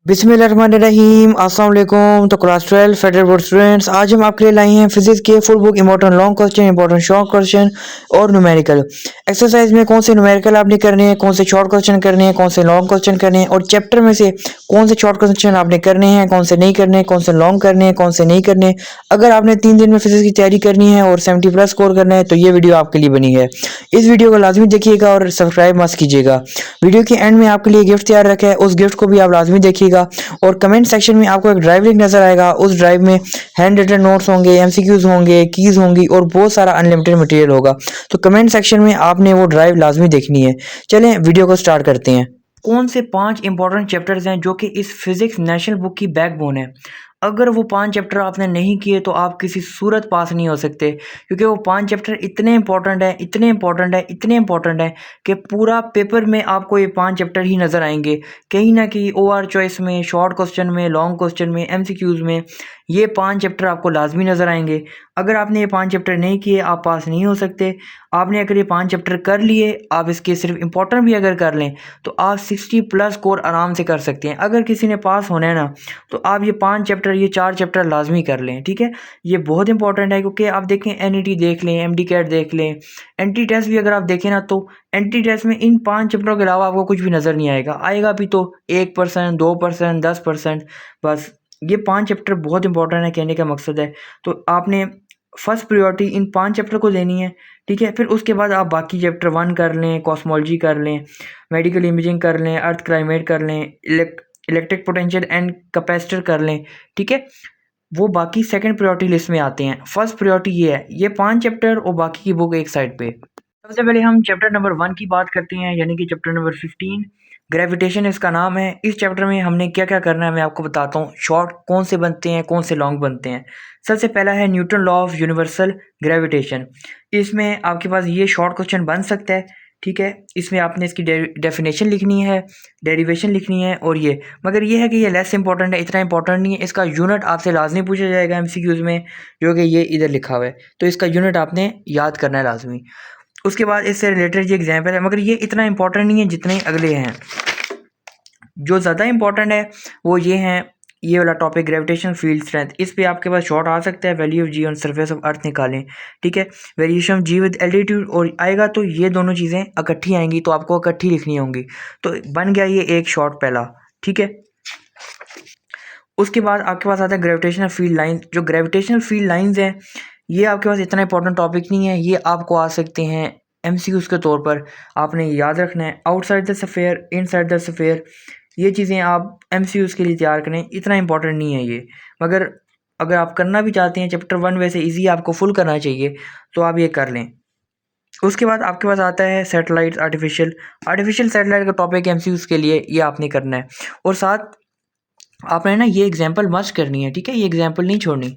बिस्मिल्लाहिर्रहमानिर्रहीम अस्सलाम वालेकुम। तो क्लास 12 फेडरल बोर्ड स्टूडेंट्स, आज हम आपके लिए लाए हैं फिजिक्स के full book important long question, important short question और न्यूमेरिकल एक्सरसाइज में कौन से न्यूमेरिकल आपने करने हैं, कौन से शॉर्ट क्वेश्चन करने हैं, कौन से लॉन्ग क्वेश्चन करने हैं, और चैप्टर में से कौन से शॉर्ट क्वेश्चन आपने करने हैं, कौन से नहीं करने, कौन से लॉन्ग करने हैं, कौन से नहीं करने। अगर आपने 3 दिन में फिजिक्स की तैयारी करनी है और 70+ स्कोर करना है तो ये वीडियो आपके लिए बनी है। इस वीडियो को लाजमी देखिएगा और सब्सक्राइब मत कीजिएगा। वीडियो के एंड में आपके लिए गिफ्ट तैयार रखा है, उस गिफ्ट को भी आप लाजमी देखिएगा। और कमेंट सेक्शन में आपको एक ड्राइव लिंक नजर आएगा, उस ड्राइव में हैंड रिटन नोट्स होंगे, एमसीक्यूज होंगे, कीज होंगी और बहुत सारा अनलिमिटेड मटेरियल होगा। तो कमेंट सेक्शन में आपने वो ड्राइव लाजमी देखनी है। चलें वीडियो को स्टार्ट करते हैं। कौन से 5 इंपॉर्टेंट चैप्टर्स हैं जो कि इस फिजिक्स नेशनल बुक की बैकबोन है। अगर वो 5 चैप्टर आपने नहीं किए तो आप किसी सूरत पास नहीं हो सकते, क्योंकि वो 5 चैप्टर इतने इंपॉर्टेंट हैं, इतने इंपॉर्टेंट हैं, इतने इंपॉर्टेंट हैं कि पूरा पेपर में आपको ये 5 चैप्टर ही नज़र आएंगे। कहीं ना कहीं ओआर चॉइस में, शॉर्ट क्वेश्चन में, लॉन्ग क्वेश्चन में, एमसीक्यूज में ये 5 चैप्टर आपको लाजमी नज़र आएंगे। अगर आपने ये 5 चैप्टर नहीं किए आप पास नहीं हो सकते। आपने अगर ये 5 चैप्टर कर लिए, आप इसके सिर्फ इंपॉर्टेंट भी अगर कर लें तो आप 60+ स्कोर आराम से कर सकते हैं। अगर किसी ने पास होना है ना तो आप ये 5 चैप्टर, ये 4 चैप्टर लाजमी कर लें, ठीक है। ये बहुत इंपॉर्टेंट है, क्योंकि आप देखें एनईटी देख लें, एमडी कैट देख लें, एनटी टेस्ट भी अगर आप देखें ना तो एनटी टेस्ट में इन 5 चैप्टरों के अलावा आपको कुछ भी नज़र नहीं आएगा। आएगा भी तो 1%, 2%, 10%, बस। ये 5 चैप्टर बहुत इंपॉर्टेंट है, कहने का मकसद है। तो आपने फर्स्ट प्रायोरिटी इन 5 चैप्टर को देनी है, ठीक है। फिर उसके बाद आप बाकी चैप्टर 1 कर लें, कॉस्मोलॉजी कर लें, मेडिकल इमेजिंग कर लें, अर्थ क्लाइमेट कर लें, इलेक्ट्रिक पोटेंशियल एंड कैपेसिटर कर लें, ठीक है। वो बाकी सेकंड प्रायोरिटी लिस्ट में आते हैं। फर्स्ट प्रायोरिटी ये है, ये 5 चैप्टर और बाकी की बुक एक साइड पे। सबसे पहले हम चैप्टर नंबर 1 की बात करते हैं, यानी कि चैप्टर नंबर 15, ग्रेविटेशन इसका नाम है। इस चैप्टर में हमने क्या क्या करना है मैं आपको बताता हूँ। शॉर्ट कौन से बनते हैं, कौन से लॉन्ग बनते हैं। सबसे पहला है Newton law of universal gravitation. इसमें आपके पास ये शॉर्ट क्वेश्चन बन सकता है, ठीक है। इसमें आपने इसकी डेफिनेशन लिखनी है, डेरिवेशन लिखनी है, और ये, मगर ये है कि ये लेस इंपॉर्टेंट है, इतना इंपॉर्टेंट नहीं है। इसका यूनिट आपसे लाजमी पूछा जाएगा एमसीक्यूज में, जो कि ये इधर लिखा हुआ है, तो इसका यूनिट आपने याद करना है लाजमी। उसके बाद इससे रिलेटेड ये एग्जाम्पल है, मगर ये इतना इंपॉर्टेंट नहीं है जितने अगले हैं। जो ज़्यादा इंपॉर्टेंट है वो ये हैं, ये वाला टॉपिक ग्रेविटेशन फील्ड स्ट्रेंथ। इस पे आपके पास शॉर्ट आ सकता है, value of g on surface of earth निकालें, ठीक है। Variation of g with altitude और आएगा, तो ये दोनों चीज़ें इकट्ठी आएंगी तो आपको इकट्ठी लिखनी होंगी। तो बन गया ये एक शॉर्ट पहला, ठीक है। उसके बाद आपके पास आता है ग्रेविटेशनल फील्ड लाइन। जो ग्रेविटेशनल फील्ड लाइंस हैं ये आपके पास इतना इंपॉर्टेंट टॉपिक नहीं है, ये आपको आ सकते हैं एमसीक्यूज के तौर पर। आपने याद रखना है outside the sphere, inside the sphere, ये चीज़ें आप एमसीक्यूज के लिए तैयार करें, इतना इंपॉर्टेंट नहीं है ये। मगर अगर आप करना भी चाहते हैं, चैप्टर 1 वैसे इजी आपको फुल करना चाहिए, तो आप ये कर लें। उसके बाद आपके पास आता है सैटेलाइट, आर्टिफिशियल सैटेलाइट का टॉपिक एमसीक्यूज के लिए ये आपने करना है। और साथ आपने ना ये एग्जाम्पल मस्ट करनी है, ठीक है, ये एग्जाम्पल नहीं छोड़नी।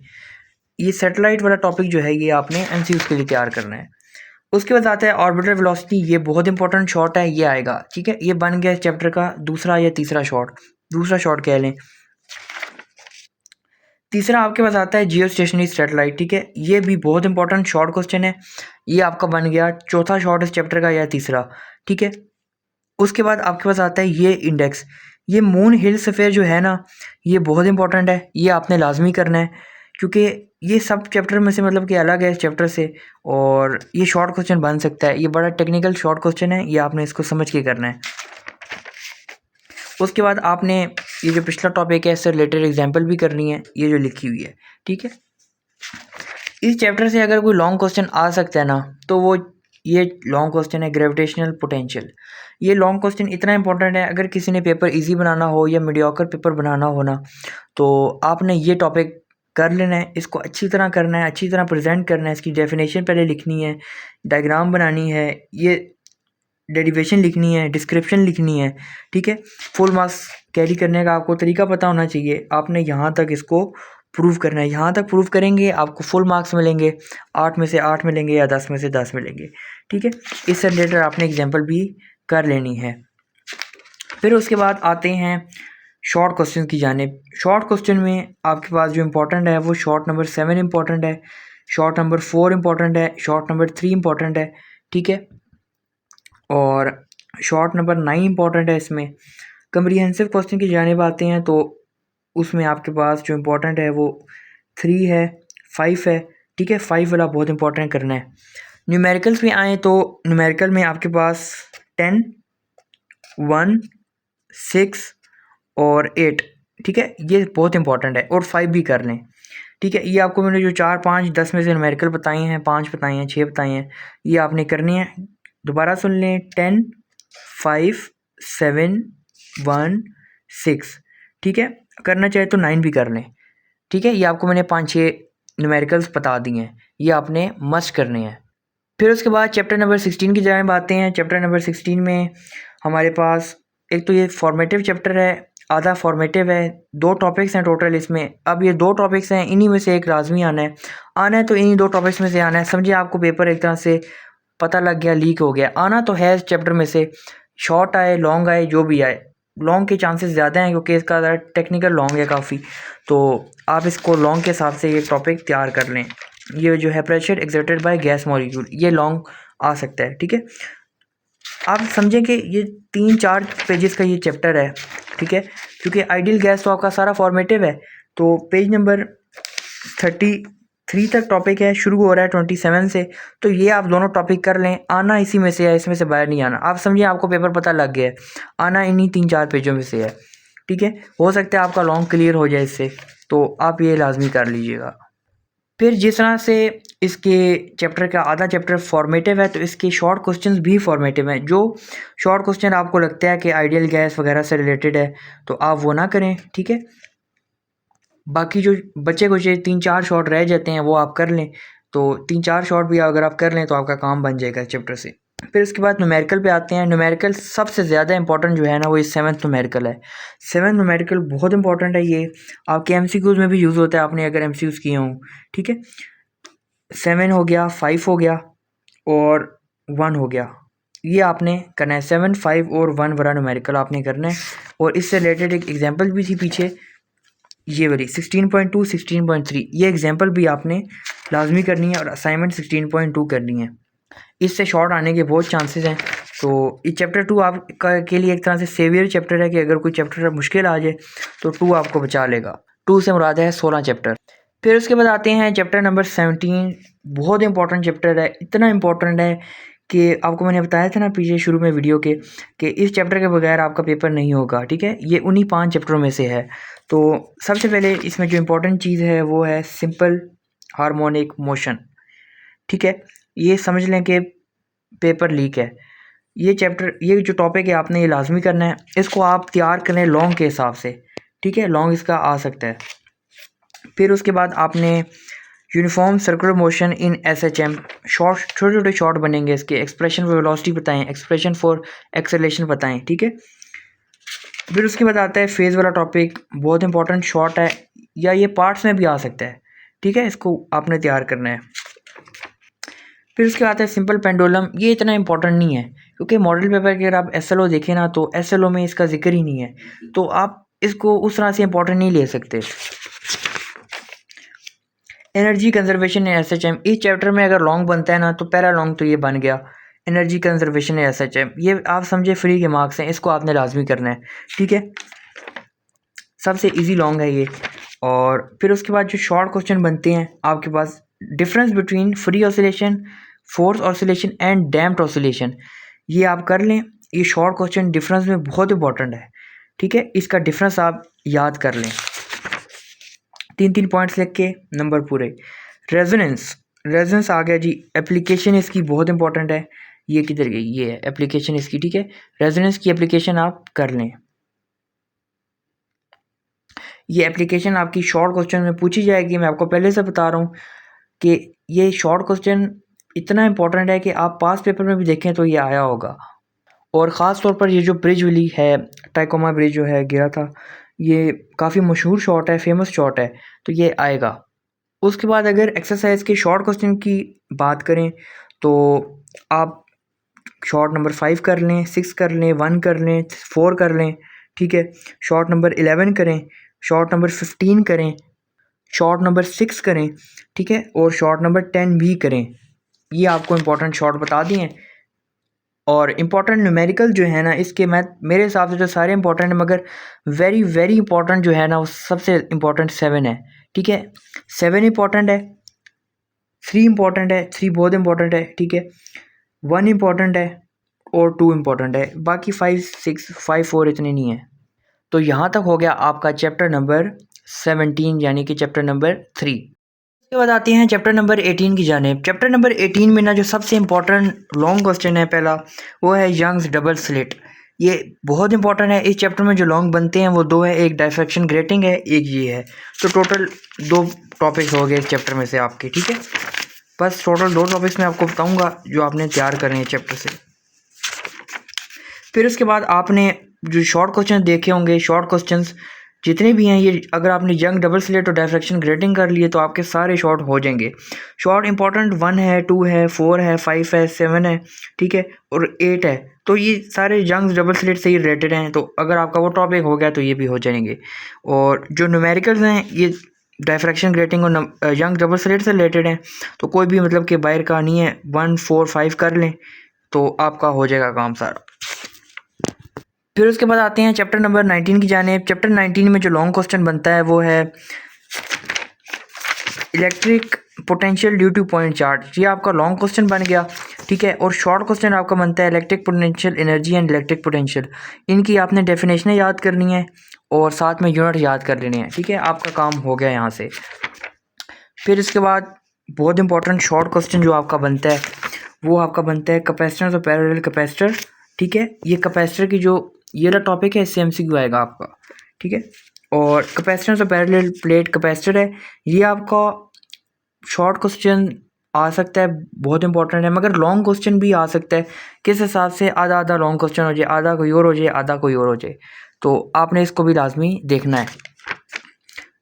ये सैटेलाइट वाला टॉपिक जो है ये आपने एमसीक्यूज के लिए तैयार करना है। उसके बाद आता है ऑर्बिटल वेलोसिटी, ये बहुत इंपॉर्टेंट शॉर्ट है, ये आएगा, ठीक है। ये बन गया इस चैप्टर का दूसरा या तीसरा शॉर्ट, दूसरा शॉर्ट कह लें। तीसरा आपके पास आता है जियो स्टेशनरी सैटेलाइट, ठीक है। ये भी बहुत इंपॉर्टेंट शॉर्ट क्वेश्चन है, ये आपका बन गया चौथा शॉर्ट इस चैप्टर का या तीसरा, ठीक है। उसके बाद आपके पास आता है ये इंडेक्स, ये मून हिल स्फीयर जो है ना, ये बहुत इंपॉर्टेंट है, ये आपने लाजमी करना है, क्योंकि ये सब चैप्टर में से मतलब कि अलग है इस चैप्टर से, और ये शॉर्ट क्वेश्चन बन सकता है। ये बड़ा टेक्निकल शॉर्ट क्वेश्चन है, ये आपने इसको समझ के करना है। उसके बाद आपने ये जो पिछला टॉपिक है इससे रिलेटेड एग्जाम्पल भी करनी है, ये जो लिखी हुई है, ठीक है। इस चैप्टर से अगर कोई लॉन्ग क्वेश्चन आ सकता है ना तो वो ये लॉन्ग क्वेश्चन है ग्रेविटेशनल पोटेंशियल। ये लॉन्ग क्वेश्चन इतना इंपॉर्टेंट है, अगर किसी ने पेपर इजी बनाना हो या मीडियोकर पेपर बनाना हो ना, तो आपने ये टॉपिक कर लेना है, इसको अच्छी तरह करना है, अच्छी तरह प्रेजेंट करना है, इसकी डेफिनेशन पहले लिखनी है, डायग्राम बनानी है, ये डेरिवेशन लिखनी है, डिस्क्रिप्शन लिखनी है, ठीक है। फुल मार्क्स कैरी करने का आपको तरीका पता होना चाहिए। आपने यहाँ तक इसको प्रूव करना है, यहाँ तक प्रूव करेंगे आपको फुल मार्क्स मिलेंगे, 8 में से 8 मिलेंगे या 10 में से 10 मिलेंगे, ठीक है। इससे रिलेटेड आपने एग्जाम्पल भी कर लेनी है। फिर उसके बाद आते हैं शॉर्ट क्वेश्चन की जानिब। शॉर्ट क्वेश्चन में आपके पास जो इंपॉर्टेंट है वो शॉर्ट नंबर 7 इंपॉर्टेंट है, शॉर्ट नंबर 4 इंपॉर्टेंट है, शॉर्ट नंबर 3 इंपॉर्टेंट है, ठीक है, और शॉर्ट नंबर 9 इंपॉर्टेंट है। इसमें कम्प्रीहेंसिव क्वेश्चन की जानिब आते हैं तो उसमें आपके पास जो इम्पोर्टेंट है वो 3 है, 5 है, ठीक है। 5 वाला बहुत इंपॉर्टेंट करना है। न्यूमेरिकल्स में आए तो न्यूमेरिकल में आपके पास 10, 1, 6 और 8, ठीक है, ये बहुत इंपॉर्टेंट है। और 5 भी कर लें, ठीक है। ये आपको मैंने जो 4, 5, 10 में से न्यूमेरिकल बताए हैं, 5 बताए हैं, 6 बताए हैं, ये आपने करनी है। दोबारा सुन लें, 10, 5, 7, 1, 6, ठीक है। करना चाहे तो 9 भी कर लें, ठीक है। ये आपको मैंने 5-6 न्यूमेरिकल्स बता दिए हैं, ये आपने मस्ट करने हैं। फिर उसके बाद चैप्टर नंबर 16 की जानिब आते हैं। चैप्टर नंबर 16 में हमारे पास एक तो ये फॉर्मेटिव चैप्टर है, आधा फॉर्मेटिव है, 2 टॉपिक्स हैं टोटल इसमें। अब ये 2 टॉपिक्स हैं, इन्हीं में से एक लाजमी आना है तो इन्हीं 2 टॉपिक्स में से आना है। समझिए आपको पेपर एक तरह से पता लग गया, लीक हो गया। आना तो है इस चैप्टर में से, शॉर्ट आए लॉन्ग आए जो भी आए, लॉन्ग के चांसेस ज़्यादा हैं क्योंकि इसका टेक्निकल लॉन्ग है काफ़ी, तो आप इसको लॉन्ग के हिसाब से ये टॉपिक तैयार कर लें। ये जो है pressure exerted by gas molecule, ये लॉन्ग आ सकता है, ठीक है। आप समझें कि ये 3-4 पेजेस का ये चैप्टर है, ठीक है। क्योंकि आइडियल गैस तो आपका सारा फॉर्मेटिव है, तो पेज नंबर 33 तक टॉपिक है, शुरू हो रहा है 27 से। तो ये आप दोनों टॉपिक कर लें, आना इसी में से है, इसमें से बाहर नहीं आना। आप समझिए आपको पेपर पता लग गया है, आना इन्हीं 3-4 पेजों में से है, ठीक है। हो सकता है आपका लॉन्ग क्लियर हो जाए इससे, तो आप ये लाजमी कर लीजिएगा। फिर जिस तरह से इसके चैप्टर का आधा चैप्टर फॉर्मेटिव है, तो इसके शॉर्ट क्वेश्चंस भी फॉर्मेटिव हैं। जो शॉर्ट क्वेश्चन आपको लगता है कि आइडियल गैस वगैरह से रिलेटेड है तो आप वो ना करें, ठीक है। बाकी जो बचे कुछ 3-4 शॉर्ट रह जाते हैं वो आप कर लें, तो 3-4 शॉर्ट भी अगर आप कर लें तो आपका काम बन जाएगा चैप्टर से। फिर उसके बाद न्यूमेरिकल पे आते हैं। न्यूमेरिकल सबसे ज़्यादा इंपॉर्टेंट जो है ना वो ये 7th न्यूमेरिकल है। 7th न्यूमेरिकल बहुत इंपॉर्टेंट है, ये आपके एमसीक्यूज़ में भी यूज़ होता है, आपने अगर एमसीक्यूज़ किए हों, ठीक है। 7 हो गया, 5 हो गया और 1 हो गया, ये आपने करना है। 7, 5 और 1 वाला न्यूमेरिकल आपने करना है। और इससे रिलेटेड एक एग्जांपल भी थी पीछे, ये वाली 16.2, 16.3, ये एग्जांपल भी आपने लाजमी करनी है और असाइनमेंट 16.2 करनी है। इससे शॉर्ट आने के बहुत चांसेस हैं। तो ये चैप्टर 2 आपका के लिए एक तरह से सेवियर चैप्टर है कि अगर कोई चैप्टर मुश्किल आ जाए तो 2 आपको बचा लेगा। 2 से मुराद है 16 चैप्टर। फिर उसके बाद आते हैं चैप्टर नंबर 17। बहुत इंपॉर्टेंट चैप्टर है, इतना इंपॉर्टेंट है कि आपको मैंने बताया था ना पीछे शुरू में वीडियो के कि इस चैप्टर के बगैर आपका पेपर नहीं होगा, ठीक है। ये उन्हीं 5 चैप्टरों में से है। तो सबसे पहले इसमें जो इम्पोर्टेंट चीज़ है वो है सिंपल हार्मोनिक मोशन, ठीक है। ये समझ लें कि पेपर लीक है। ये चैप्टर, ये जो टॉपिक है आपने ये लाजमी करना है। इसको आप तैयार करें लॉन्ग के हिसाब से, ठीक है, लॉन्ग इसका आ सकता है। फिर उसके बाद आपने uniform circular motion in SHM, short छोटे छोटे शॉर्ट बनेंगे इसके। एक्सप्रेशन फॉर वेलोसिटी बताएं, एक्सप्रेशन फॉर एक्सेलरेशन बताएं, ठीक है। फिर उसके बाद आता है फेज़ वाला टॉपिक, बहुत इंपॉर्टेंट शॉर्ट है, या ये पार्ट्स में भी आ सकता है, ठीक है। इसको आपने तैयार करना है। फिर उसके आता है सिंपल पेंडुलम, ये इतना इंपॉर्टेंट नहीं है क्योंकि मॉडल पेपर के अगर आप एसएलओ देखें ना तो एसएलओ में इसका जिक्र ही नहीं है, तो आप इसको उस तरह से इंपॉर्टेंट नहीं ले सकते। एनर्जी कंजर्वेशन इन एसएचएम, इस चैप्टर में अगर लॉन्ग बनता है ना तो पहला लॉन्ग तो ये बन गया, एनर्जी कंजर्वेशन इन एसएचएम। ये आप समझे फ्री के मार्क्स हैं, इसको आपने लाजमी करना है, ठीक है। सबसे इजी लॉन्ग है ये। और फिर उसके बाद जो शॉर्ट क्वेश्चन बनते हैं आपके पास, difference between free oscillation, force oscillation and damped oscillation, ये आप कर लें। ये शॉर्ट क्वेश्चन डिफरेंस में बहुत इंपॉर्टेंट है, ठीक है। इसका डिफरेंस आप याद कर लें, 3-3 पॉइंट्स लिख के नंबर पूरे। रेजोनेंस, रेजोनेंस आ गया जी। एप्लीकेशन इसकी बहुत इंपॉर्टेंट है, ये किधर गई, ये है एप्लीकेशन इसकी, ठीक है। रेजोनेंस की एप्लीकेशन आप कर लें। ये एप्लीकेशन आपकी शॉर्ट क्वेश्चन में पूछी जाएगी, मैं आपको पहले से बता रहा हूँ कि ये शॉर्ट क्वेश्चन इतना इंपॉर्टेंट है कि आप पास पेपर में भी देखें तो ये आया होगा। और ख़ास तौर पर ये जो ब्रिज वाली है, टाइकोमा ब्रिज जो है गिरा था, ये काफ़ी मशहूर शॉट है, फेमस शॉट है, तो ये आएगा। उसके बाद अगर एक्सरसाइज के शॉर्ट क्वेश्चन की बात करें तो आप शॉर्ट नंबर 5 कर लें, 6 कर लें, 1 कर लें, 4 कर लें, ठीक है। शॉर्ट नंबर 11 करें, शॉर्ट नंबर 15 करें, शॉर्ट नंबर 6 करें, ठीक है। और शॉर्ट नंबर 10 भी करें। ये आपको इंपॉर्टेंट शॉर्ट बता दिए हैं। और इम्पोर्टेंट न्यूमेरिकल जो है ना, इसके मैथ मेरे हिसाब से तो सारे इंपॉर्टेंट है, मगर वेरी वेरी इंपॉर्टेंट जो है ना वो सबसे इम्पोर्टेंट 7 है। ठीक है, 7 इंपॉर्टेंट है, 3 इंपॉर्टेंट है, 3 बहुत इंपॉर्टेंट है। ठीक है, 1 इंपॉर्टेंट है और 2 इंपॉर्टेंट है, बाकी 5 6 5 4 इतने नहीं है। तो यहाँ तक हो गया आपका चैप्टर नंबर 17 यानी कि चैप्टर नंबर 3। उसके बाद आते हैं चैप्टर नंबर 18 की जानिब। चैप्टर नंबर 18 में ना जो सबसे इंपॉर्टेंट लॉन्ग क्वेश्चन है पहला, वो है यंग्स डबल स्लिट। ये बहुत इंपॉर्टेंट है। इस चैप्टर में जो लॉन्ग बनते हैं वो दो है, एक डायफ्रैक्शन ग्रेटिंग है, एक ये है। तो टोटल 2 टॉपिक्स हो गए इस चैप्टर में से आपके। ठीक है, बस टोटल 2 टॉपिक्स मैं आपको बताऊंगा जो आपने तैयार करने हैं चैप्टर से। फिर उसके बाद आपने जो शॉर्ट क्वेश्चन देखे होंगे, शॉर्ट क्वेश्चंस जितने भी हैं, ये अगर आपने यंग डबल स्लिट और डायफ्रैक्शन ग्रेटिंग कर लिए तो आपके सारे शॉर्ट हो जाएंगे। शॉर्ट इंपॉर्टेंट 1 है, 2 है, 4 है, 5 है, 7 है, ठीक है, और 8 है। तो ये सारे यंग डबल स्लिट से ही रिलेटेड हैं। तो अगर आपका वो टॉपिक हो गया तो ये भी हो जाएंगे। और जो न्यूमेरिकल्स हैं ये डायफ्रैक्शन ग्रेटिंग और यंग डबल स्लिट से रिलेटेड हैं। तो कोई भी मतलब कि बाहर का नहीं है, 1 4 5 कर लें तो आपका हो जाएगा काम सारा। फिर उसके बाद आते हैं चैप्टर नंबर 19 की जानिब। चैप्टर 19 में जो लॉन्ग क्वेश्चन बनता है वो है electric potential due two point charge. ये आपका लॉन्ग क्वेश्चन बन गया। ठीक है, और शॉर्ट क्वेश्चन आपका बनता है electric potential energy and electric potential. इनकी आपने डेफिनेशनें याद करनी है और साथ में यूनिट याद कर लेने हैं। ठीक है, आपका काम हो गया यहाँ से। फिर इसके बाद बहुत इंपॉर्टेंट शॉर्ट क्वेश्चन जो आपका बनता है वो आपका बनता है कैपेसिटेंस और पैरेलल कैपेसिटर। ठीक है, ये कैपेसिटर की जो ये वाला टॉपिक है, इससे MCQ आएगा आपका। ठीक है, और कैपेसिटेंस और पैरेलल प्लेट कैपेसिटर है, ये आपका शॉर्ट क्वेश्चन आ सकता है, बहुत इंपॉर्टेंट है, मगर लॉन्ग क्वेश्चन भी आ सकता है। किस हिसाब से आधा आधा लॉन्ग क्वेश्चन हो जाए, आधा कोई और हो जाए, आधा कोई और हो जाए, तो आपने इसको भी लाजमी देखना है।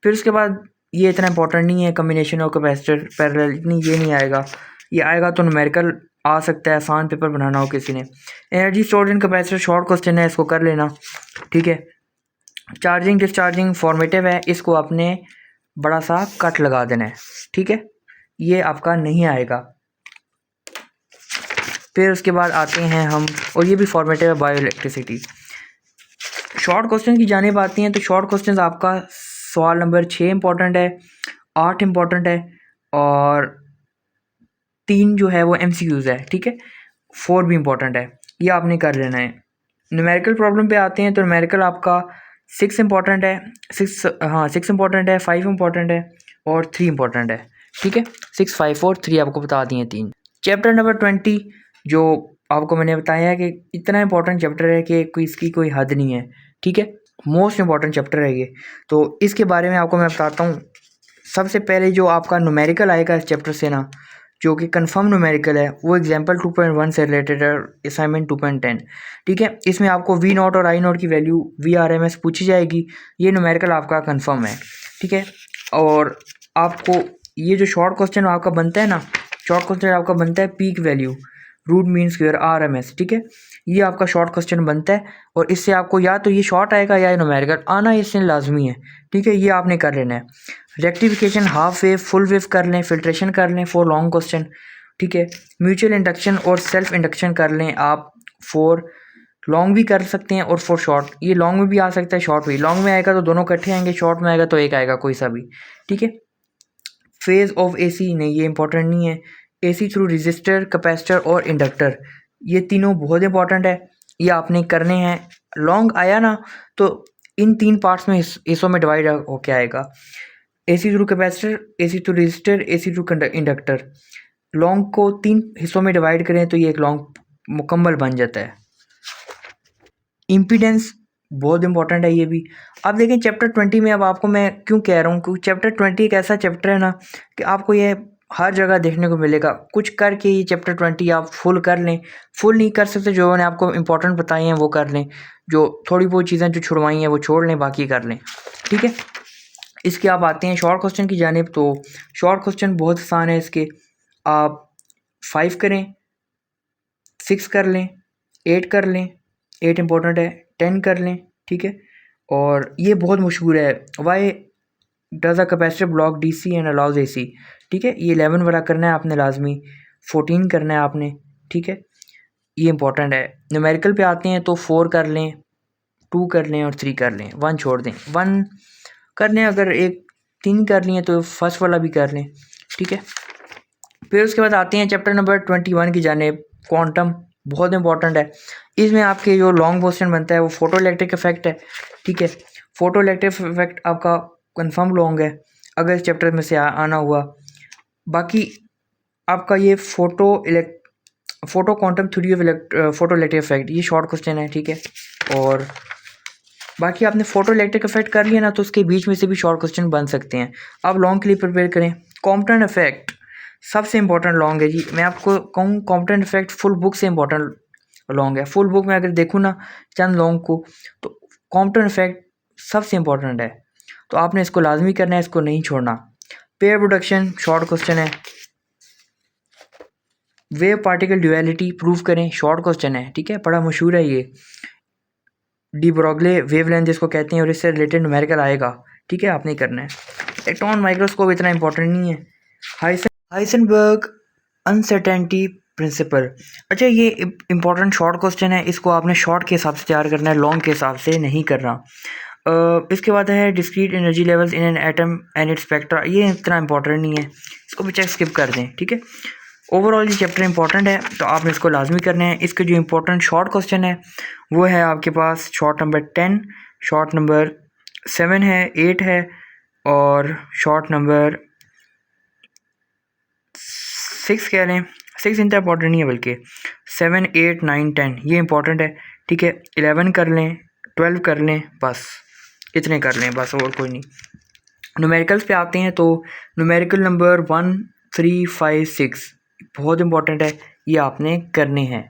फिर उसके बाद ये इतना इंपॉर्टेंट नहीं है, कम्बिनेशन और कैपेसिटर पैरेलल नहीं, ये नहीं आएगा। ये आएगा तो न्यूमेरिकल आ सकता है, आसान पेपर बनाना हो किसी ने। Energy stored in capacitor short question है, इसको कर लेना। ठीक है, चार्जिंग डिस्चार्जिंग फॉर्मेटिव है, इसको आपने बड़ा सा कट लगा देना है। ठीक है, ये आपका नहीं आएगा। फिर उसके बाद आते हैं हम, और ये भी फॉर्मेटिव है, बायो इलेक्ट्रिसिटी। शॉर्ट क्वेश्चन की जानिब आती हैं तो शॉर्ट क्वेश्चन आपका सवाल नंबर 6 इंपॉर्टेंट है, 8 इंपॉर्टेंट है, और 3 जो है वो MCQs है। ठीक है, 4 भी इंपॉर्टेंट है, ये आपने कर लेना है। न्यूमेरिकल प्रॉब्लम पे आते हैं तो न्यूमेरिकल आपका 6 इंपॉर्टेंट है, 6 इंपॉर्टेंट है, 5 इंपॉर्टेंट है और 3 इंपॉर्टेंट है। ठीक है, 6 5 और 3 आपको बता दिए 3। चैप्टर नंबर 20 जो आपको मैंने बताया है कि इतना इंपॉर्टेंट चैप्टर है कि कोई इसकी कोई हद नहीं है। ठीक है, मोस्ट इंपॉर्टेंट चैप्टर है ये। तो इसके बारे में आपको मैं बताता हूँ। सबसे पहले जो आपका न्यूमेरिकल आएगा इस चैप्टर से ना, जो कि कंफर्म न्यूमेरिकल है, वो एग्जाम्पल 2.1 से रिलेटेड है, असाइनमेंट 2.10। ठीक है, इसमें आपको V0 और I0 की वैल्यू VRMS पूछी जाएगी। ये न्यूमेरिकल आपका कंफर्म है। ठीक है, और आपको ये जो शॉर्ट क्वेश्चन आपका बनता है ना, शॉर्ट क्वेश्चन आपका बनता है peak value root mean square RMS। ठीक है, ये आपका शॉर्ट क्वेश्चन बनता है, और इससे आपको या तो ये शॉर्ट आएगा या न्यूमेरिकल आना, इससे लाजमी है। ठीक है, ये आपने कर लेना है। Rectification half wave full wave कर लें, फिल्ट्रेशन कर लें फॉर लॉन्ग क्वेश्चन। ठीक है, म्यूचुअल इंडक्शन और सेल्फ इंडक्शन कर लें आप फॉर लॉन्ग भी कर सकते हैं और फॉर शॉर्ट। ये लॉन्ग में भी आ सकता है, शॉर्ट भी। लॉन्ग में आएगा तो दोनों इकट्ठे आएंगे, शॉर्ट में आएगा तो एक आएगा कोई सा भी। ठीक है, फेज ऑफ AC नहीं, ये इंपॉर्टेंट नहीं है। AC थ्रू रजिस्टर, कैपेसिटर और इंडक्टर, ये तीनों बहुत इंपॉर्टेंट है, ये आपने करने हैं। लॉन्ग आया ना तो इन 3 पार्ट्स में हिस्सों में डिवाइड होके आएगा। AC through capacitor, AC through register, AC through inductor. Long को 3 हिस्सों में डिवाइड करें तो ये एक लॉन्ग मुकम्मल बन जाता है। इम्पीडेंस बहुत इंपॉर्टेंट है ये भी। अब देखें चैप्टर 20 में, अब आपको मैं क्यों कह रहा हूँ, क्योंकि चैप्टर 20 एक ऐसा चैप्टर है ना कि आपको ये हर जगह देखने को मिलेगा। कुछ करके ये चैप्टर 20 आप फुल कर लें। फुल नहीं कर सकते, जो मैंने आपको इंपॉर्टेंट बताई हैं वो कर लें, जो थोड़ी बहुत चीज़ें जो छुड़वाई हैं वो छोड़ लें, बाकी कर लें। ठीक है, इसके आप आते हैं शॉर्ट क्वेश्चन की जानिब। तो शॉर्ट क्वेश्चन बहुत आसान है इसके। आप 5 करें, 6 कर लें, 8 कर लें, 8 इंपॉर्टेंट है, 10 कर लें। ठीक है, और ये बहुत मशहूर है, why does a capacitor block DC and allows AC। ठीक है, ये 11 वाला करना है आपने लाजमी, 14 करना है आपने। ठीक है, ये इंपॉर्टेंट है। न्यूमेरिकल पे आते हैं तो 4 कर लें, 2 कर लें और 3 कर लें, 1 छोड़ दें। 1 कर लें, अगर एक 3 कर लिए तो फर्स्ट वाला भी कर लें, ठीक है। फिर उसके बाद आते हैं चैप्टर नंबर 21 की जानिब, क्वांटम, बहुत इंपॉर्टेंट है। इसमें आपके जो लॉन्ग क्वेश्चन बनता है वो फोटो इलेक्ट्रिक इफेक्ट है, ठीक है। फोटो इलेक्ट्रिक इफेक्ट आपका कंफर्म लॉन्ग है अगर इस चैप्टर में से आना हुआ। बाकी आपका ये photo quantum theory of photo electric effect, ये शॉर्ट क्वेश्चन है, ठीक है। और बाकी आपने फोटो इलेक्ट्रिक इफेक्ट कर लिया ना, तो उसके बीच में से भी शॉर्ट क्वेश्चन बन सकते हैं। आप लॉन्ग के लिए प्रिपेयर करें। कॉम्पटेंट इफेक्ट सबसे इंपॉर्टेंट लॉन्ग है जी। मैं आपको कहूँ कॉम्पटेंट इफेक्ट फुल बुक से इंपॉर्टेंट लॉन्ग है। फुल बुक में अगर देखूँ ना चंद लॉन्ग को, तो कॉम्पटेंट इफेक्ट सबसे इंपॉर्टेंट है, तो आपने इसको लाजमी करना है, इसको नहीं छोड़ना। पेयर प्रोडक्शन शॉर्ट क्वेश्चन है। वेव पार्टिकल ड्यूअलिटी प्रूव करें, शॉर्ट क्वेश्चन है, ठीक है, बड़ा मशहूर है ये। डी ब्रॉगले वेवलेंथ जिसको कहते हैं, और इससे रिलेटेड न्यूमेरिकल आएगा, ठीक है, आपने करना है। इलेक्ट्रॉन माइक्रोस्कोप इतना इंपॉर्टेंट नहीं है। हाइसेनबर्ग अनसर्टेनिटी प्रिंसिपल, अच्छा ये इंपॉर्टेंट शॉर्ट क्वेश्चन है, इसको आपने शॉर्ट के हिसाब से तैयार करना है, लॉन्ग के हिसाब से नहीं करना। इसके बाद है discrete energy levels in an atom and it's spectra, ये इतना इंपॉर्टेंट नहीं है, इसको भी चेक स्किप कर दें, ठीक है। ओवरऑल ये चैप्टर इंपॉर्टेंट है, तो आपने इसको लाजमी करना है। इसके जो इंपॉर्टेंट शॉर्ट क्वेश्चन है वो है आपके पास शॉर्ट नंबर 10, शॉर्ट नंबर 7 है, 8 है, और शॉर्ट नंबर 6 कह लें। 6 इतना इंपॉर्टेंट नहीं है, बल्कि 7, 8, 9, 10 ये इंपॉर्टेंट है, ठीक है। 11 कर लें, 12 कर लें, बस इतने कर लें बस, और कोई नहीं। न्यूमेरिकल्स पे आते हैं, तो न्यूमेरिकल नंबर 1, 3, 5, 6 बहुत इंपॉर्टेंट है, ये आपने करने हैं।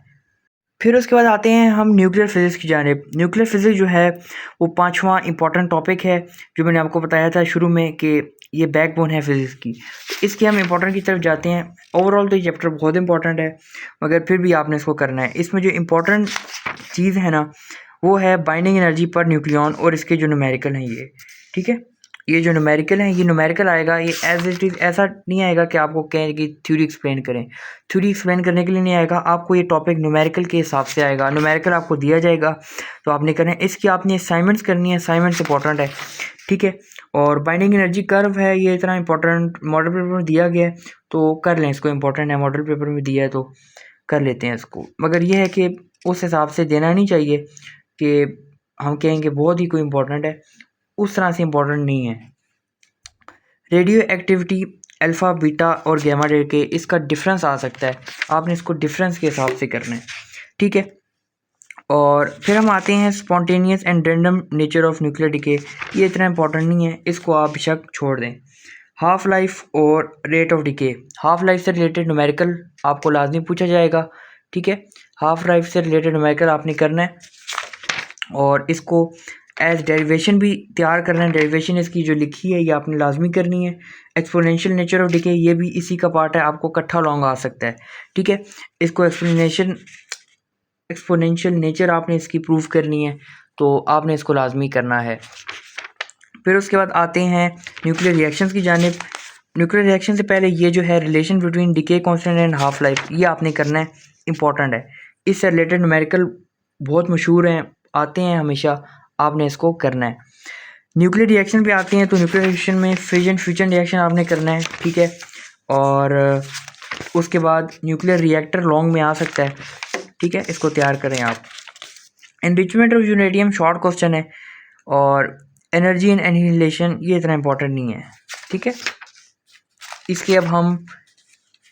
फिर उसके बाद आते हैं हम न्यूक्लियर फिज़िक्स की जानिब। न्यूक्लियर फिज़िक्स जो है वो 5वां इंपॉर्टेंट टॉपिक है, जो मैंने आपको बताया था शुरू में कि ये बैकबोन है फिज़िक्स की। तो इसके हम इंपॉर्टेंट की तरफ जाते हैं। ओवरऑल तो ये चैप्टर बहुत इंपॉर्टेंट है, मगर फिर भी आपने इसको करना है। इसमें जो इंपॉर्टेंट चीज़ है ना, वो है बाइंडिंग एनर्जी पर न्यूक्लियन और इसके जो न्यूमेरिकल हैं ये, ठीक है। ये जो न्यूमेरिकल है, ये न्यूमेरिकल आएगा, ये एज इट इज़ ऐसा नहीं आएगा कि आपको कहें कि थ्योरी एक्सप्लेन करें। थ्योरी एक्सप्लेन करने के लिए नहीं आएगा, आपको ये टॉपिक न्यूमेरिकल के हिसाब से आएगा। न्यूमेरिकल आपको दिया जाएगा, तो आपने करना है। इसकी आपने असाइनमेंट्स करनी है, असाइनमेंट्स इंपॉर्टेंट है, ठीक है। और बाइंडिंग एनर्जी कर्व है, ये इतना इंपॉर्टेंट मॉडल पेपर में दिया गया है, तो कर लें इसको, इंपॉर्टेंट है, मॉडल पेपर में दिया है तो कर लेते हैं इसको। मगर यह है कि उस हिसाब से देना नहीं चाहिए कि हम कहेंगे बहुत ही कोई इंपॉर्टेंट है, उस तरह से इंपॉर्टेंट नहीं है। रेडियो एक्टिविटी अल्फ़ा, बीटा और गामा रे के, इसका डिफरेंस आ सकता है, आपने इसको डिफरेंस के हिसाब से करना है, ठीक है। और फिर हम आते हैं spontaneous and random nature of nuclear decay, ये इतना इंपॉर्टेंट नहीं है, इसको आप बेशक छोड़ दें। हाफ लाइफ और rate of decay, half life से रिलेटेड न्यूमेरिकल आपको लाजमी पूछा जाएगा, ठीक है। हाफ लाइफ से रिलेटेड न्यूमेरिकल आपने करना है, और इसको एज डेरिवेशन भी तैयार करना है। डेरिवेशन इसकी जो लिखी है ये आपने लाजमी करनी है। एक्सपोनेंशियल नेचर ऑफ डिके, ये भी इसी का पार्ट है, आपको इकट्ठा लॉन्ग आ सकता है, ठीक है। इसको एक्सपोनेंशियल नेचर आपने इसकी प्रूफ करनी है, तो आपने इसको लाजमी करना है। फिर उसके बाद आते हैं न्यूक्लियर रिएक्शंस की जानिब। न्यूक्लियर रिएक्शन से पहले ये जो है relation between decay constant and half life, ये आपने करना है, इंपॉर्टेंट है। इससे रिलेटेड न्यूमेरिकल बहुत मशहूर हैं, आते हैं हमेशा, आपने इसको करना है। न्यूक्लियर रिएक्शन पे आते हैं, तो न्यूक्लियर रिएक्शन में फिजन फ्यूजन रिएक्शन आपने करना है, ठीक है। और उसके बाद न्यूक्लियर रिएक्टर लॉन्ग में आ सकता है, ठीक है, इसको तैयार करें आप। Enrichment of uranium short question है, और एनर्जी एंड एनिहिलेशन ये इतना इंपॉर्टेंट नहीं है, ठीक है। इसलिए अब हम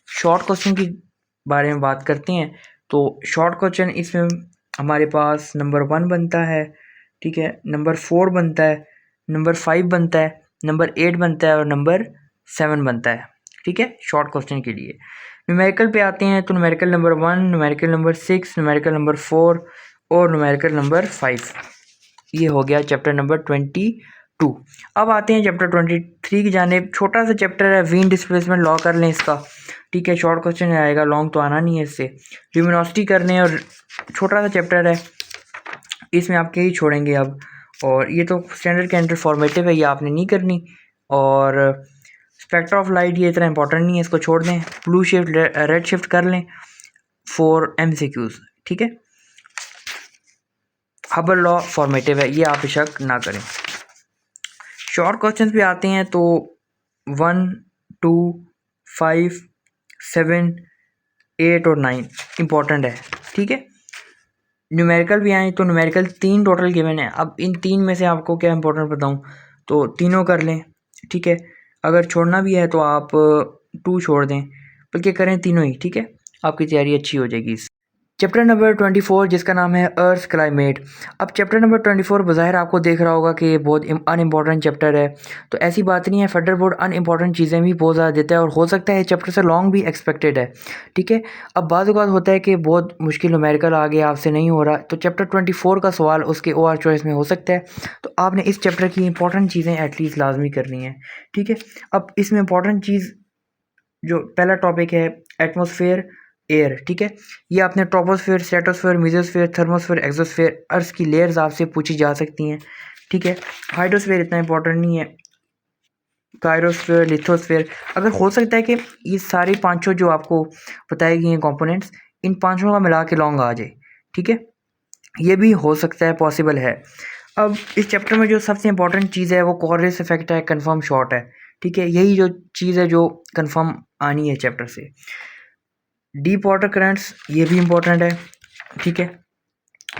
शॉर्ट क्वेश्चन की बारे में बात करते हैं। तो शॉर्ट क्वेश्चन इसमें हमारे पास नंबर 1 बनता है, ठीक है, नंबर 4 बनता है, नंबर 5 बनता है, नंबर 8 बनता है, और नंबर 7 बनता है, ठीक है, शॉर्ट क्वेश्चन के लिए। न्यूमेरिकल पे आते हैं, तो numerical number 1, numerical number 6, numerical number 4 और न्यूमेरिकल नंबर 5। ये हो गया चैप्टर नंबर 22। अब आते हैं चैप्टर 23 की जानिब। छोटा सा चैप्टर है, व्हीन डिस्प्लेसमेंट लॉ कर लें इसका, ठीक है, शॉर्ट क्वेश्चन आएगा, लॉन्ग तो आना नहीं है इससे। ल्यूमिनोसिटी कर लें, और छोटा सा चैप्टर है, इसमें आप यही छोड़ेंगे अब। और ये तो स्टैंडर्ड कैंडल फॉर्मेटिव है, ये आपने नहीं करनी। और स्पेक्ट्रा ऑफ लाइट ये इतना इंपॉर्टेंट नहीं है, इसको छोड़ दें। ब्लू शिफ्ट रेड शिफ्ट कर लें, 4 MCQs, ठीक है, हबल लॉ फॉर्मेटिव है, ये आप शक ना करें। शॉर्ट क्वेश्चंस भी आते हैं तो 1, 2, 5, 7, 8 और 9 इम्पोर्टेंट है, ठीक है। न्यूमेरिकल भी आए तो न्यूमेरिकल 3 टोटल गिवन है। अब इन 3 में से आपको क्या इंपॉर्टेंट बताऊं, तो तीनों कर लें, ठीक है। अगर छोड़ना भी है तो आप 2 छोड़ दें, बल्कि करें तीनों ही, ठीक है, आपकी तैयारी अच्छी हो जाएगी। चैप्टर नंबर 24 जिसका नाम है अर्थ क्लाइमेट। अब चैप्टर नंबर 24 बज़ाहिर आपको देख रहा होगा कि ये बहुत अनइम्पॉर्टेंट चैप्टर है, तो ऐसी बात नहीं है, फेडरल बोर्ड अनइम्पॉर्टेंट चीज़ें भी बहुत ज़्यादा देता है और हो सकता है चैप्टर से लॉन्ग भी एक्सपेक्टेड है, ठीक है। अब बात होता है कि बहुत मुश्किल न्यूमेरिकल आ गया, आपसे नहीं हो रहा, तो चैप्टर 24 का सवाल उसके OR चॉइस में हो सकता है, तो आपने इस चैप्टर की इंपॉर्टेंट चीज़ें एटलीस्ट लाजमी करनी है, ठीक है। अब इसमें इंपॉर्टेंट चीज़ जो पहला टॉपिक है एटमॉस्फेयर एयर, ठीक है, ये आपने troposphere, stratosphere, mesosphere, thermosphere, exosphere, earth की लेयर्स आपसे पूछी जा सकती हैं, ठीक है। हाइड्रोस्फेयर इतना इंपॉर्टेंट नहीं है, कायरोस्फेयर, लिथोस्फेयर, अगर हो सकता है कि ये सारी पांचों जो आपको बताई गई हैं कंपोनेंट्स, इन पांचों का मिला के लॉन्ग आ जाए, ठीक है, ये भी हो सकता है, पॉसिबल है। अब इस चैप्टर में जो सबसे इंपॉर्टेंट चीज़ है वो कॉर्डिनेट इफेक्ट है, कंफर्म शॉर्ट है, ठीक है, यही जो चीज़ है जो कंफर्म आनी है चैप्टर से। डीप वाटर करंट्स ये भी इम्पोर्टेंट है, ठीक है।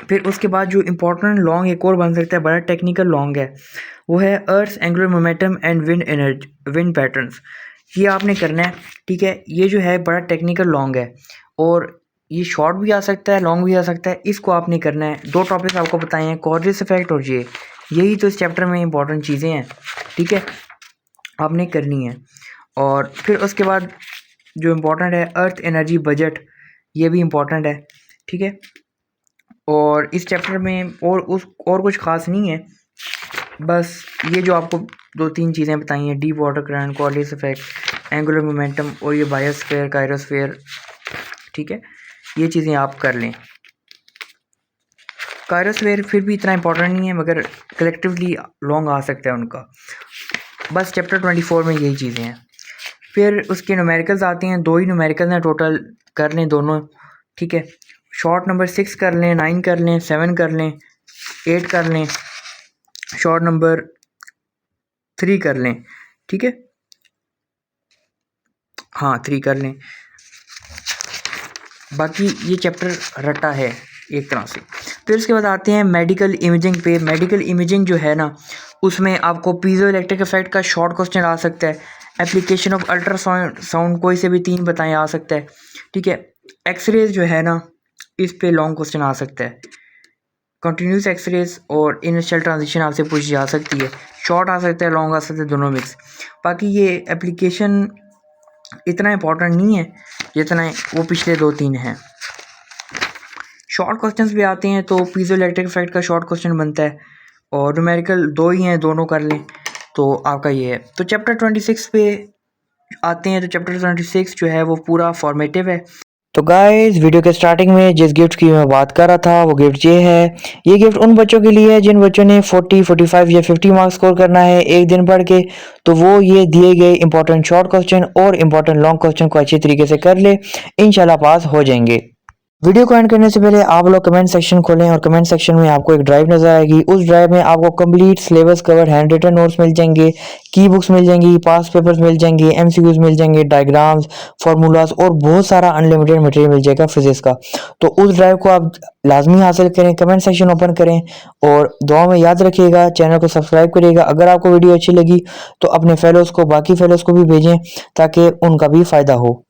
फिर उसके बाद जो इम्पोर्टेंट लॉन्ग एक और बन सकता है, बड़ा टेक्निकल लॉन्ग है, वो है earth angular momentum and wind energy, wind patterns, ये आपने करना है, ठीक है। ये जो है बड़ा टेक्निकल लॉन्ग है और ये शॉर्ट भी आ सकता है, लॉन्ग भी आ सकता है, इसको आपने करना है। 2 टॉपिक्स आपको बताए हैं, कॉर्डिनेट इफेक्ट और ये, यही तो इस चैप्टर में इंपॉर्टेंट चीज़ें हैं, ठीक है, आपने करनी है। और फिर उसके बाद जो इम्पोर्टेंट है अर्थ एनर्जी बजट, ये भी इम्पोर्टेंट है, ठीक है। और इस चैप्टर में और कुछ ख़ास नहीं है, बस ये जो आपको 2-3 चीज़ें बताई हैं, deep water current, coordinate effect, angular momentum और ये बायोस्फीयर, कायरोस्फीयर, ठीक है, ये चीज़ें आप कर लें। कायरोस्फीयर फिर भी इतना इंपॉर्टेंट नहीं है, मगर कलेक्टिवली लॉन्ग आ सकता है उनका। बस चैप्टर 24 में यही चीज़ें हैं। फिर उसके न्यूमेरिकल्स आते हैं, 2 ही न्यूमेरिकल्स हैं टोटल, कर लें दोनों, ठीक है। शॉर्ट नंबर 6 कर लें, 9 कर लें, 7 कर लें, 8 कर लें, शॉर्ट नंबर 3 कर लें, ठीक है, हाँ 3 कर लें। बाकी ये चैप्टर रटा है एक तरह से। फिर उसके बाद आते हैं मेडिकल इमेजिंग पे। मेडिकल इमेजिंग जो है ना, उसमें आपको पीजो इलेक्ट्रिक इफेक्ट का शॉर्ट क्वेश्चन आ सकता है, एप्लीकेशन ऑफ अल्ट्रासाउंड कोई से भी 3 बताएं आ सकता है, ठीक है। एक्सरेज जो है ना, इस पे लॉन्ग क्वेश्चन आ सकता है, कंटिन्यूस एक्सरेज और इनिशियल ट्रांजिशन आपसे पूछी जा सकती है, शॉर्ट आ सकता है, लॉन्ग आ सकता है, दोनों मिक्स। बाकी ये एप्लीकेशन इतना इंपॉर्टेंट नहीं है जितना वो पिछले 2-3 हैं। शॉर्ट क्वेश्चंस भी आते हैं तो पीजो इलेक्ट्रिक इफेक्ट का शॉर्ट क्वेश्चन बनता है और न्यूमेरिकल 2 ही हैं, दोनों कर लें तो आपका ये है। तो चैप्टर 26 पे आते हैं, तो चैप्टर 26 जो है वो पूरा फॉर्मेटिव है। तो गाइस वीडियो के स्टार्टिंग में जिस गिफ्ट की मैं बात कर रहा था वो गिफ्ट ये है। ये गिफ्ट उन बच्चों के लिए है जिन बच्चों ने 40, 45 या 50 मार्क्स स्कोर करना है एक दिन पढ़ के, तो वो ये दिए गए इंपॉर्टेंट शॉर्ट क्वेश्चन और इंपॉर्टेंट लॉन्ग क्वेश्चन को अच्छी तरीके से कर ले, इंशाल्लाह पास हो जाएंगे। वीडियो को एंड करने से पहले आप लोग कमेंट सेक्शन खोलें और कमेंट सेक्शन में आपको एक ड्राइव नजर आएगी, उस ड्राइव में आपको complete syllabus cover handwritten notes मिल जाएंगे, की बुक्स मिल जाएंगी, पास पेपर्स मिल जाएंगे, एमसीक्यूज मिल जाएंगे, डायग्राम्स, फार्मूलाज और बहुत सारा अनलिमिटेड मटेरियल मिल जाएगा फिजिक्स का। तो उस ड्राइव को आप लाजमी हासिल करें, कमेंट सेक्शन ओपन करें और दुआ में याद रखिएगा, चैनल को सब्सक्राइब करिएगा। अगर आपको वीडियो अच्छी लगी तो अपने फेलोज़ को, बाकी फेलोज़ को भी भेजें ताकि उनका भी फ़ायदा हो।